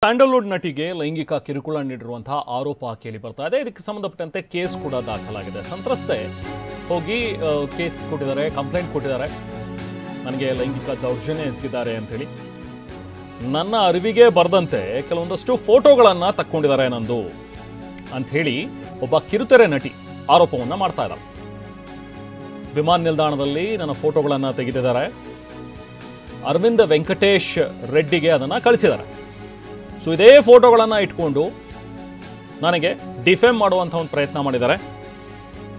Sandalwood ನಟಿಗೆ ಲೈಂಗಿಕ ಕಿರುಕುಳ ನೀಡಿರುವಂತಹ ಆರೋಪ ಕೇಳಿ ಬರ್ತಾ ಇದೆ. ಇದಕ್ಕೆ ಸಂಬಂಧಪಟ್ಟಂತೆ ಕೇಸ್ ಕೂಡ ದಾಖಲಾಗಿದೆ. ಸಂತ್ರಸ್ತೆ ಹೋಗಿ ಕೇಸ್ ಕೊಟ್ಟಿದ್ದಾರೆ, ಕಂಪ್ಲೇಂಟ್ ಕೊಟ್ಟಿದ್ದಾರೆ. ನನಗೆ ಲೈಂಗಿಕ ದೌರ್ಜನ್ಯ ಎಸಗಿದ್ದಾರೆ ಅಂತೇಳಿ ನನ್ನ ಅರಿವಿಗೆ ಬರದಂತೆ ಕೆಲವೊಂದಷ್ಟು ಫೋಟೋಗಳನ್ನು ತಕ್ಕೊಂಡಿದ್ದಾರೆ ನಂದು ಅಂಥೇಳಿ ಒಬ್ಬ ಕಿರುತೆರೆ ನಟಿ ಆರೋಪವನ್ನು ಮಾಡ್ತಾ ಇದ್ದಾರೆ. ವಿಮಾನ ನಿಲ್ದಾಣದಲ್ಲಿ ನನ್ನ ಫೋಟೋಗಳನ್ನು ತೆಗೆದಿದ್ದಾರೆ. ಅರವಿಂದ ವೆಂಕಟೇಶ್ ರೆಡ್ಡಿಗೆ ಅದನ್ನು ಕಳಿಸಿದ್ದಾರೆ. ಸೊ ಇದೇ ಫೋಟೋಗಳನ್ನು ಇಟ್ಕೊಂಡು ನನಗೆ ಡಿಫೇಮ್ ಮಾಡುವಂಥ ಒಂದು ಪ್ರಯತ್ನ ಮಾಡಿದ್ದಾರೆ,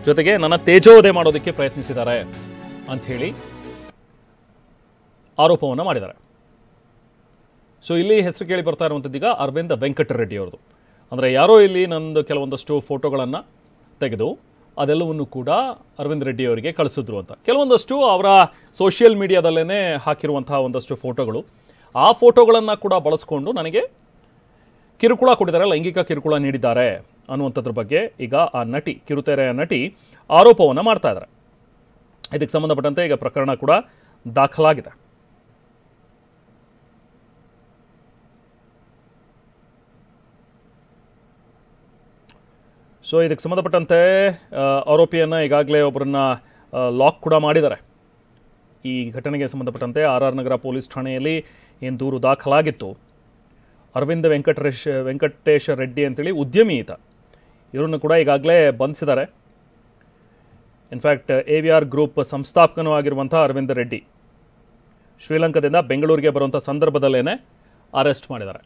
ಜೊತೆಗೆ ನನ್ನ ತೇಜೋವಧೆ ಮಾಡೋದಕ್ಕೆ ಪ್ರಯತ್ನಿಸಿದ್ದಾರೆ ಅಂಥೇಳಿ ಆರೋಪವನ್ನು ಮಾಡಿದ್ದಾರೆ. ಸೊ ಇಲ್ಲಿ ಹೆಸರು ಕೇಳಿ ಬರ್ತಾ ಇರುವಂಥದ್ದೀಗ ಅರವಿಂದ ವೆಂಕಟ ರೆಡ್ಡಿ ಅವ್ರದ್ದು. ಅಂದರೆ ಯಾರೋ ಇಲ್ಲಿ ನಂದು ಕೆಲವೊಂದಷ್ಟು ಫೋಟೋಗಳನ್ನು ತೆಗೆದು ಅದೆಲ್ಲವನ್ನು ಕೂಡ ಅರವಿಂದ್ ರೆಡ್ಡಿ ಅವರಿಗೆ ಕಳಿಸಿದ್ರು ಅಂತ. ಕೆಲವೊಂದಷ್ಟು ಅವರ ಸೋಷಿಯಲ್ ಮೀಡಿಯಾದಲ್ಲೇ ಹಾಕಿರುವಂತಹ ಒಂದಷ್ಟು ಫೋಟೋಗಳು, ಆ ಫೋಟೋಗಳನ್ನು ಕೂಡ ಬಳಸ್ಕೊಂಡು ನನಗೆ ಕಿರುಕುಳ ಕೊಟ್ಟಿದ್ದಾರೆ, ಲೈಂಗಿಕ ಕಿರುಕುಳ ನೀಡಿದ್ದಾರೆ ಅನ್ನುವಂಥದ್ರ ಬಗ್ಗೆ ಈಗ ಆ ನಟಿ, ಕಿರುತೆರೆಯ ನಟಿ ಆರೋಪವನ್ನು ಮಾಡ್ತಾ ಇದ್ದಾರೆ. ಇದಕ್ಕೆ ಸಂಬಂಧಪಟ್ಟಂತೆ ಈಗ ಪ್ರಕರಣ ಕೂಡ ದಾಖಲಾಗಿದೆ. ಸೊ ಇದಕ್ಕೆ ಸಂಬಂಧಪಟ್ಟಂತೆ ಆರೋಪಿಯನ್ನು ಈಗಾಗಲೇ ಒಬ್ಬರನ್ನ ಲಾಕ್ ಕೂಡ ಮಾಡಿದ್ದಾರೆ. ಈ ಘಟನೆಗೆ ಸಂಬಂಧಪಟ್ಟಂತೆ ಆರ್ ನಗರ ಪೊಲೀಸ್ ಠಾಣೆಯಲ್ಲಿ ಏನು ದೂರು ದಾಖಲಾಗಿತ್ತು. ಅರವಿಂದ ವೆಂಕಟೇಶ ರೆಡ್ಡಿ ಅಂತೇಳಿ ಉದ್ಯಮಿ ಈತ. ಇವರನ್ನು ಕೂಡ ಈಗಾಗಲೇ ಬಂಧಿಸಿದ್ದಾರೆ. ಇನ್ಫ್ಯಾಕ್ಟ್ AVR ಗ್ರೂಪ್ ಸಂಸ್ಥಾಪಕನೂ ಆಗಿರುವಂಥ ಅರವಿಂದ ರೆಡ್ಡಿ ಶ್ರೀಲಂಕಾದಿಂದ ಬೆಂಗಳೂರಿಗೆ ಬರುವಂಥ ಸಂದರ್ಭದಲ್ಲೇ ಅರೆಸ್ಟ್ ಮಾಡಿದ್ದಾರೆ.